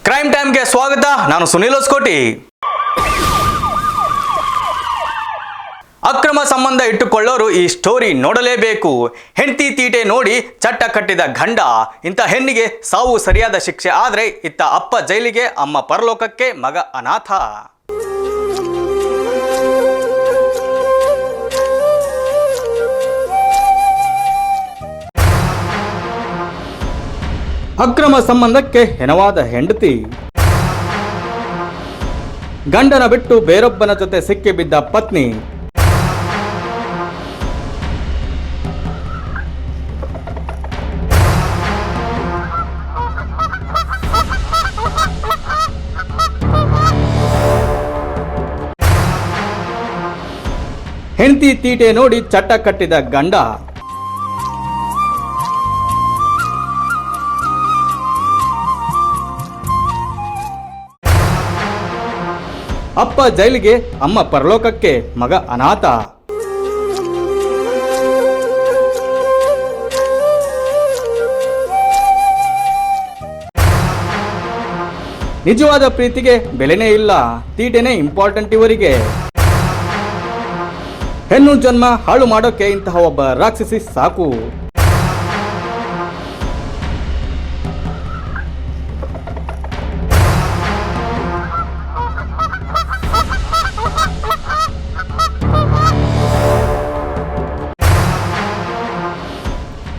Crime ಟೈಮ್ಗೆ ಸ್ವಾಗತ. ನಾನು ಸುನಿಲ್ ಹೊಸಕೋಟಿ. ಅಕ್ರಮ ಸಂಬಂಧ ಇಟ್ಟುಕೊಳ್ಳೋರು ಈ ಸ್ಟೋರಿ ನೋಡಲೇಬೇಕು. ಹೆಂಡತಿ ತೀಟೆ ನೋಡಿ ಚಟ್ಟ ಕಟ್ಟಿದ ಗಂಡ. ಇಂಥ ಹೆಣ್ಣಿಗೆ ಸಾವು ಸರಿಯಾದ ಶಿಕ್ಷೆ ಆದರೆ ಇತ್ತ ಅಪ್ಪ ಜೈಲಿಗೆ, ಅಮ್ಮ ಪರಲೋಕಕ್ಕೆ, ಮಗ ಅನಾಥ. ಅಕ್ರಮ ಸಂಬಂಧಕ್ಕೆ ಹೆಣವಾದ ಹೆಂಡತಿ. ಗಂಡನ ಬಿಟ್ಟು ಬೇರೊಬ್ಬನ ಜೊತೆ ಸಿಕ್ಕಿಬಿದ್ದ ಪತ್ನಿ. ಹೆಂಡತಿ ತೀಟೆ ನೋಡಿ ಚಟ್ಟ ಕಟ್ಟಿದ ಗಂಡ. ಅಪ್ಪ ಜೈಲಿಗೆ, ಅಮ್ಮ ಪರಲೋಕಕ್ಕೆ, ಮಗ ಅನಾಥ. ನಿಜವಾದ ಪ್ರೀತಿಗೆ ಬೆಲೆನೇ ಇಲ್ಲ, ತೀಟೆನೇ ಇಂಪಾರ್ಟೆಂಟ್ ಇವರಿಗೆ. ಹೆಣ್ಣು ಜನ್ಮ ಹಾಳು ಮಾಡೋಕೆ ಇಂತಹ ಒಬ್ಬ ರಾಕ್ಷಸಿ ಸಾಕು.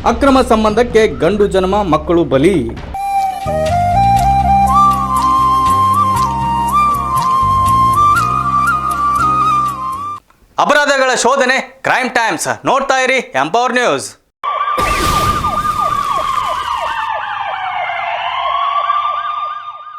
ಅಕ್ರಮ ಸಂಬಂಧಕ್ಕೆ ಗಂಡು ಜನ್ಮ, ಮಕ್ಕಳು ಬಲಿ. ಅಪರಾಧಗಳ ಶೋಧನೆ, ಕ್ರೈಮ್ ಟೈಮ್ಸ್. ನೋಡ್ತಾ ಇರಿ ಎಂಪವರ್ ನ್ಯೂಸ್.